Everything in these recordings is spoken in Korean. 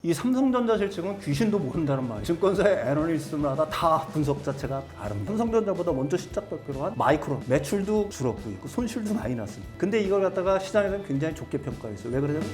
이 삼성전자 실적은 귀신도 모른다는 말이에요. 증권사의 애널리스트마다 다 분석 자체가 다릅니다. 삼성전자보다 먼저 실적 발표를 한 마이크론 매출도 줄었고 있고 손실도 많이 났습니다. 근데 이걸 갖다가 시장에서는 굉장히 좋게 평가했어요. 왜 그러냐면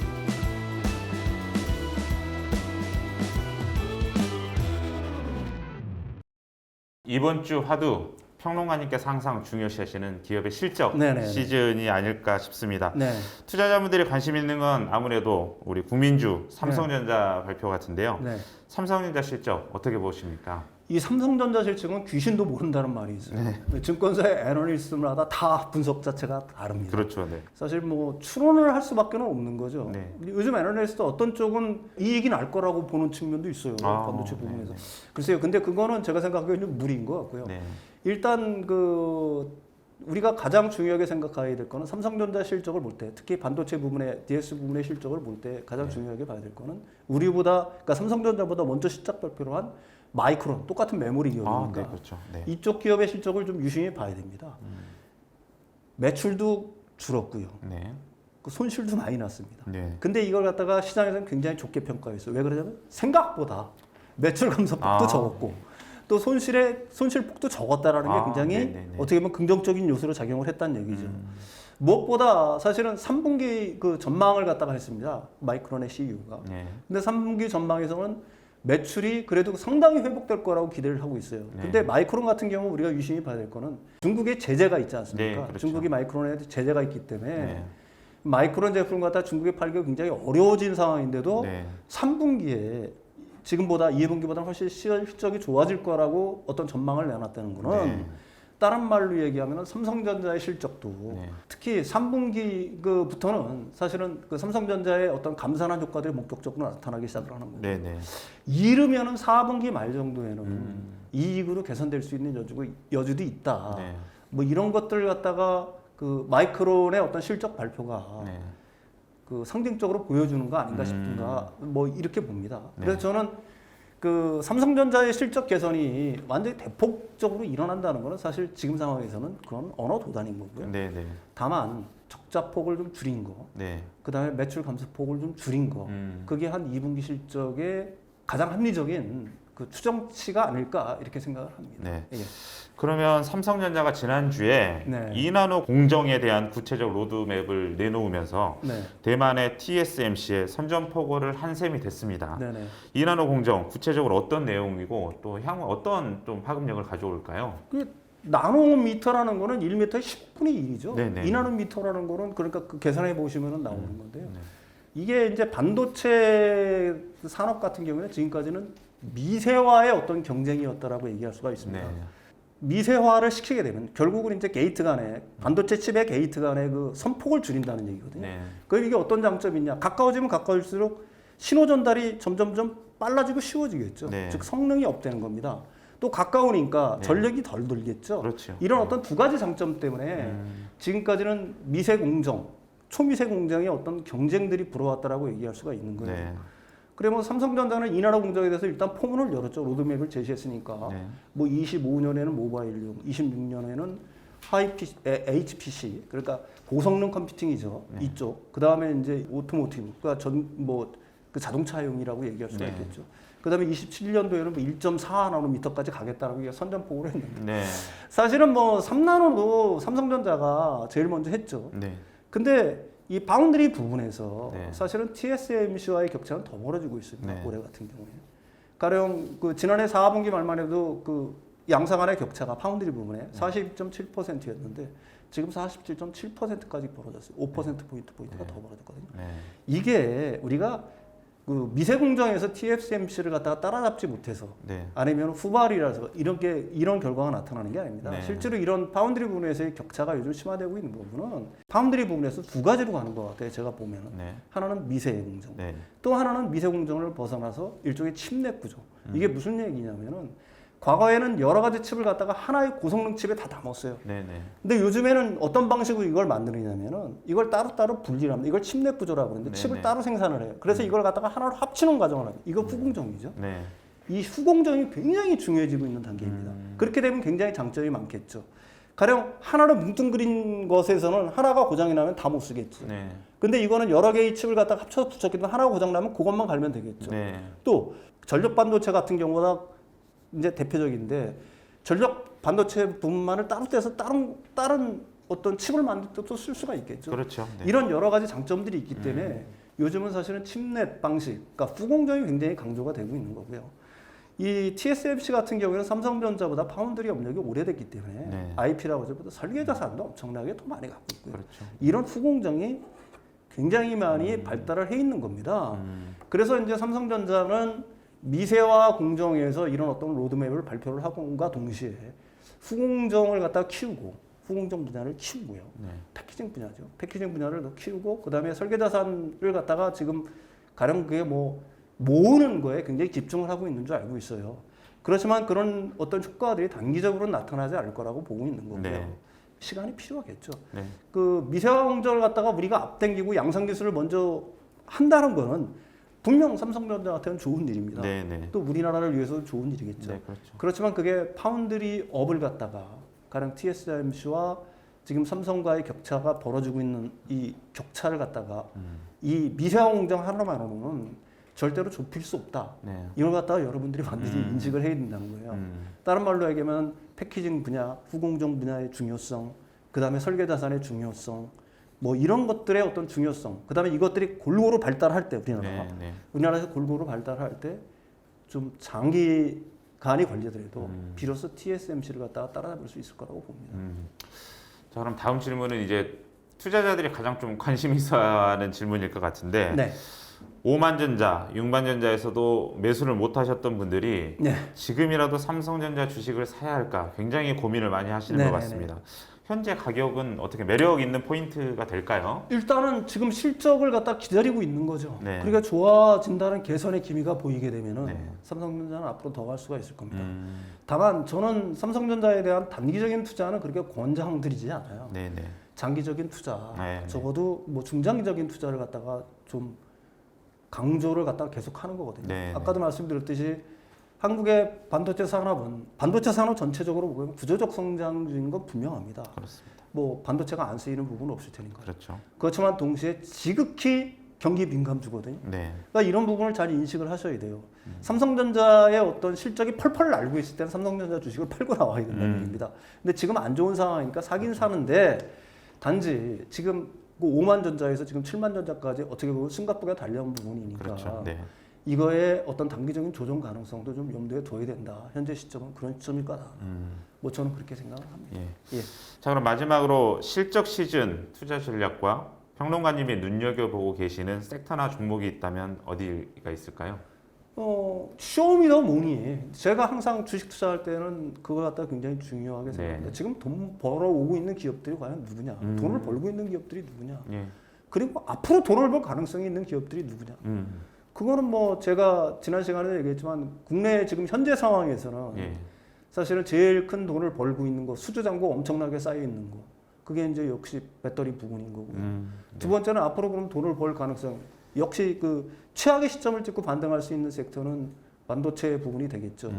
이번 주 화두 평론가님께서 항상 중요시하시는 기업의 실적 네네. 시즌이 아닐까 싶습니다. 네. 투자자분들이 관심 있는 건 아무래도 우리 국민주 삼성전자 발표 같은데요. 네. 삼성전자 실적 어떻게 보십니까? 이 삼성전자 실적은 귀신도 모른다는 말이 있어요. 증권사의 애널리스트마다 다 분석 자체가 다릅니다. 그렇죠. 네. 사실 뭐 추론을 할 수밖에 없는 거죠. 네. 요즘 애널리스트 어떤 쪽은 이익이 날 거라고 보는 측면도 있어요. 반도체 부분에서. 네. 글쎄요. 근데 그거는 제가 생각하기에는 좀 무리인 것 같고요. 네. 일단 우리가 가장 중요하게 생각해야 될 거는 삼성전자 실적을 볼 때, 특히 반도체 부분의 DS 부분의 실적을 볼 때 가장 중요하게 봐야 될 거는 그러니까 삼성전자보다 먼저 실적 발표를 한 마이크론, 똑같은 메모리 기업이니까 네, 그렇죠. 네. 이쪽 기업의 실적을 좀 유심히 봐야 됩니다. 매출도 줄었고요. 네. 그 손실도 많이 났습니다. 네. 근데 이걸 갖다가 시장에서는 굉장히 좋게 평가했어요. 왜 그러냐면 생각보다 매출 감소폭도 적었고 또 손실폭도 적었다라는 게 굉장히 네네네. 어떻게 보면 긍정적인 요소로 작용을 했다는 얘기죠. 무엇보다 사실은 3분기 그 전망을 갖다가 했습니다. 마이크론의 CEO가. 네. 근데 3분기 전망에서는 매출이 그래도 상당히 회복될 거라고 기대를 하고 있어요. 근데 마이크론 같은 경우 우리가 유심히 봐야 될 거는 중국에 제재가 있지 않습니까? 네, 그렇죠. 중국이 마이크론에 제재가 있기 때문에 네. 마이크론 제품 갖다 중국에 팔기가 굉장히 어려워진 상황인데도 네. 3분기에 지금보다 2분기보다 훨씬 실적이 좋아질 거라고 어떤 전망을 내놨다는 거는 네. 다른 말로 얘기하면 삼성전자의 실적도 네. 특히 3분기부터는 사실은 그 삼성전자의 어떤 감산한 효과들이 본격적으로 나타나기 시작을 하는 거예요. 네. 네. 이르면은 4분기 말 정도에는 이익으로 개선될 수 있는 여주도 있다. 네. 뭐 이런 것들 갖다가 그 마이크론의 어떤 실적 발표가 네. 그 상징적으로 보여주는 거 아닌가 싶은가 뭐 이렇게 봅니다. 네. 그래서 저는 그 삼성전자의 실적 개선이 완전히 대폭적으로 일어난다는 것은 사실 지금 상황에서는 그건 언어 도단인 거고요. 네. 네. 다만 적자 폭을 좀 줄인 거, 네. 그다음에 매출 감소 폭을 좀 줄인 거, 그게 한 2분기 실적의 가장 합리적인 그 추정치가 아닐까 이렇게 생각을 합니다. 네. 예. 그러면 삼성전자가 지난주에 네. 2나노 공정에 대한 구체적 로드맵을 내놓으면서 네. 대만의 TSMC에 선전포고를 한 셈이 됐습니다. 네네. 2나노 공정 구체적으로 어떤 내용이고 또 향후 어떤 좀 파급력을 가져올까요? 그 나노미터라는 거는 1m의 10분의 1이죠. 네네. 2나노미터라는 거는 그러니까 그 계산해 보시면 나오는 건데요. 네. 이게 이제 반도체 산업 같은 경우에 지금까지는 미세화의 어떤 경쟁이었다라고 얘기할 수가 있습니다. 네. 미세화를 시키게 되면 결국은 이제 게이트 간에 반도체 칩의 게이트 간에 그 선폭을 줄인다는 얘기거든요. 네. 그럼 이게 어떤 장점이 있냐? 가까워지면 가까울수록 신호 전달이 점점점 빨라지고 쉬워지겠죠. 네. 즉 성능이 업되는 겁니다. 또 가까우니까 네. 전력이 덜 들겠죠. 그렇죠. 이런 어떤 두 가지 장점 때문에 지금까지는 미세 공정, 초미세 공정의 어떤 경쟁들이 불어왔다라고 얘기할 수가 있는 거예요. 네. 그러면 삼성전자는 이나라 공정에 대해서 일단 포문을 열었죠. 로드맵을 제시했으니까. 네. 뭐 25년에는 모바일용, 26년에는 HPC, 그러니까 고성능 컴퓨팅이죠. 네. 이쪽. 그 다음에 이제 오토모티브, 그러니까 그 자동차용이라고 얘기할 수가 네. 있겠죠. 그 다음에 27년도에는 뭐 1.4나노미터까지 가겠다라고 선전포고를 했는데. 네. 사실은 뭐 3나노도 삼성전자가 제일 먼저 했죠. 네. 근데 이 바운드리 부분에서 네. 사실은 TSMC와의 격차는 더 벌어지고 있습니다. 네. 올해 같은 경우에. 가령 그 지난해 4분기 말만 해도 그 양사 간의 격차가 파운드리 부분에 42.7%였는데 지금 47.7%까지 벌어졌어요. 5%포인트가 더 벌어졌거든요. 네. 이게 우리가 그 미세 공정에서 TSMC를 갖다가 따라잡지 못해서 네. 아니면 후발이라서 이런 결과가 나타나는 게 아닙니다. 네. 실제로 이런 파운드리 부분에서의 격차가 요즘 심화되고 있는 부분은 파운드리 부분에서 두 가지로 가는 것 같아요. 제가 보면은 네. 하나는 미세 공정, 네. 또 하나는 미세 공정을 벗어나서 일종의 칩넷 구조. 이게 무슨 얘기냐면은 과거에는 여러 가지 칩을 갖다가 하나의 고성능 칩에 다 담았어요. 네. 네. 근데 요즘에는 어떤 방식으로 이걸 만드느냐면은 이걸 따로따로 분리를 합니다. 이걸 칩넷 구조라고 그러는데 네네. 칩을 따로 생산을 해요. 그래서 이걸 갖다가 하나로 합치는 과정을 합니다. 이거 후공정이죠. 네. 이 후공정이 굉장히 중요해지고 있는 단계입니다. 그렇게 되면 굉장히 장점이 많겠죠. 가령 하나를 뭉뚱그린 것에서는 하나가 고장이 나면 다 못 쓰겠죠. 네. 근데 이거는 여러 개의 칩을 갖다 합쳐서 붙였기 때문에 하나가 고장 나면 그것만 갈면 되겠죠. 네. 또 전력 반도체 같은 경우가 이제 대표적인데 전력 반도체 부분만을 따로 떼서 다른 어떤 칩을 만들 때도 쓸 수가 있겠죠. 그렇죠. 네. 이런 여러 가지 장점들이 있기 때문에 요즘은 사실은 칩넷 방식, 그러니까 후공정이 굉장히 강조가 되고 있는 거고요. 이 TSMC 같은 경우에는 삼성전자보다 파운드리 업력이 오래됐기 때문에 네. IP라고 하죠. 설계 자산도 엄청나게 더 많이 갖고 있고요. 그렇죠. 이런 후공정이 굉장히 많이 발달을 해 있는 겁니다. 그래서 이제 삼성전자는 미세화 공정에서 이런 어떤 로드맵을 발표를 하고과 동시에 후공정을 갖다 키우고 후공정 분야를 키우고요. 네. 패키징 분야죠. 패키징 분야를 더 키우고 그다음에 설계 자산을 갖다가 지금 가령 그게 뭐 모으는 거에 굉장히 집중을 하고 있는 줄 알고 있어요. 그렇지만 그런 어떤 효과들이 단기적으로 나타나지 않을 거라고 보고 있는 거고요. 네. 시간이 필요하겠죠. 네. 그 미세화 공정을 갖다가 우리가 앞당기고 양산 기술을 먼저 한다는 거는 분명 삼성전자한테는 좋은 일입니다. 네. 네. 또 우리나라를 위해서 좋은 일이겠죠. 네. 그렇죠. 그렇지만 그게 파운드리 업을 갖다가 가령 TSMC와 지금 삼성과의 격차가 벌어지고 있는 이 격차를 갖다가 이 미세화 공정 하나만으로는 절대로 좁힐 수 없다. 네. 이걸 갖다가 여러분들이 반드시 인식을 해야 된다는 거예요. 다른 말로 얘기하면 패키징 분야, 후공정 분야의 중요성, 그 다음에 설계 자산의 중요성, 뭐 이런 것들의 어떤 중요성, 그 다음에 이것들이 골고루 발달할 때 우리나라에서 골고루 발달할 때 좀 장기간이 걸리더라도 비로소 TSMC를 갖다가 따라잡을 수 있을 거라고 봅니다. 자, 그럼 다음 질문은 이제 투자자들이 가장 좀 관심 있어야 하는 질문일 것 같은데 네. 5만전자, 6만전자에서도 매수를 못 하셨던 분들이 네. 지금이라도 삼성전자 주식을 사야 할까 굉장히 고민을 많이 하시는 것 네네네. 같습니다. 현재 가격은 어떻게 매력 있는 포인트가 될까요? 일단은 지금 실적을 갖다 기다리고 있는 거죠. 네. 그러니까 좋아진다는 개선의 기미가 보이게 되면은 네. 삼성전자는 앞으로 더 갈 수가 있을 겁니다. 다만 저는 삼성전자에 대한 단기적인 투자는 그렇게 권장드리지 않아요. 네네. 장기적인 투자, 네, 네. 적어도 뭐 중장기적인 투자를 갖다가 좀 강조를 갖다가 계속 하는 거거든요. 네, 아까도 말씀드렸듯이 한국의 반도체 산업은 반도체 산업 전체적으로 보면 구조적 성장중인 건 분명합니다. 그렇습니다. 뭐 반도체가 안 쓰이는 부분은 없을 테니까. 그렇죠. 그렇지만 동시에 지극히 경기 민감주거든요. 네. 그러니까 이런 부분을 잘 인식을 하셔야 돼요. 삼성전자의 어떤 실적이 펄펄 날고 있을 때는 삼성전자 주식을 팔고 나와야 된다는 얘기입니다. 근데 지금 안 좋은 상황이니까 사긴 사는데 단지 지금 5만 전자에서 지금 7만 전자까지 어떻게 보면 승갑부가 달려온 부분이니까 그렇죠. 네. 이거의 어떤 단기적인 조정 가능성도 좀 염두에 둬야 된다. 현재 시점은 그런 시점일 거다. 뭐 저는 그렇게 생각을 합니다. 예. 예. 자, 그럼 마지막으로 실적 시즌 투자 전략과 평론가님이 눈여겨보고 계시는 섹터나 종목이 있다면 어디가 있을까요? 쇼미더머니. 제가 항상 주식 투자할 때는 그걸 갖다 굉장히 중요하게 생각합니다. 네. 지금 돈 벌어오고 있는 기업들이 과연 누구냐? 돈을 벌고 있는 기업들이 누구냐? 예. 그리고 앞으로 돈을 벌 가능성이 있는 기업들이 누구냐? 그거는 뭐 제가 지난 시간에 얘기했지만 국내 지금 현재 상황에서는 예. 사실은 제일 큰 돈을 벌고 있는 거, 수주 잔고 엄청나게 쌓여 있는 거. 그게 이제 역시 배터리 부분인 거고요. 두 번째는 앞으로 그럼 돈을 벌 가능성. 역시 그 최악의 시점을 찍고 반등할 수 있는 섹터는 반도체 부분이 되겠죠.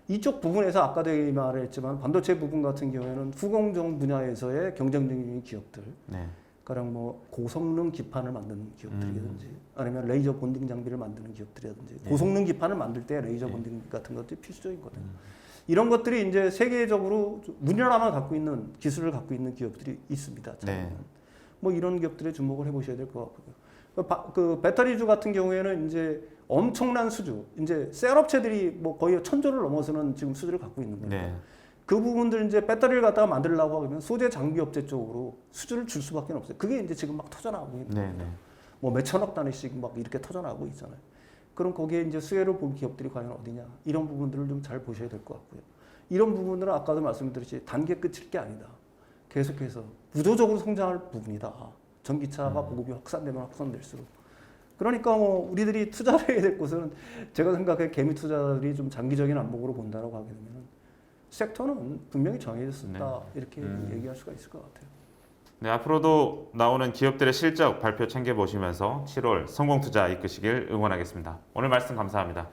이쪽 부분에서 아까도 말했지만 반도체 부분 같은 경우에는 후공정 분야에서의 경쟁적인 기업들, 네. 가령 뭐 고성능 기판을 만드는 기업들이라든지 아니면 레이저 본딩 장비를 만드는 기업들이라든지 고성능 기판을 만들 때 레이저 본딩 같은 것들이 필수적이거든요. 이런 것들이 이제 세계적으로 우리나라만 갖고 있는 기술을 갖고 있는 기업들이 있습니다. 네. 뭐 이런 기업들에 주목을 해보셔야 될 것 같고요. 그 배터리주 같은 경우에는 이제 엄청난 수주, 이제 셀 업체들이 뭐 거의 1000조를 넘어서는 지금 수주를 갖고 있는 겁니다. 네. 그 부분들 이제 배터리를 갖다가 만들려고 하면 소재 장비 업체 쪽으로 수주를 줄 수밖에 없어요. 그게 이제 지금 막 터져나가고 있는 거예요. 네. 뭐 몇천억 단위씩 막 이렇게 터져나가고 있잖아요. 그럼 거기에 이제 수혜를 볼 기업들이 과연 어디냐? 이런 부분들을 좀 잘 보셔야 될 것 같고요. 이런 부분들은 아까도 말씀드렸듯이 단계 끝일 게 아니다. 계속해서 구조적으로 성장할 부분이다. 전기차가 보급이 확산되면 확산될수록. 그러니까 뭐 우리들이 투자를 해야 될 곳은 제가 생각해 개미 투자들이 좀 장기적인 안목으로 본다라고 하게 되면 섹터는 분명히 정해졌다. 이렇게 얘기할 수가 있을 것 같아요. 네, 앞으로도 나오는 기업들의 실적 발표 챙겨보시면서 7월 성공 투자 이끄시길 응원하겠습니다. 오늘 말씀 감사합니다.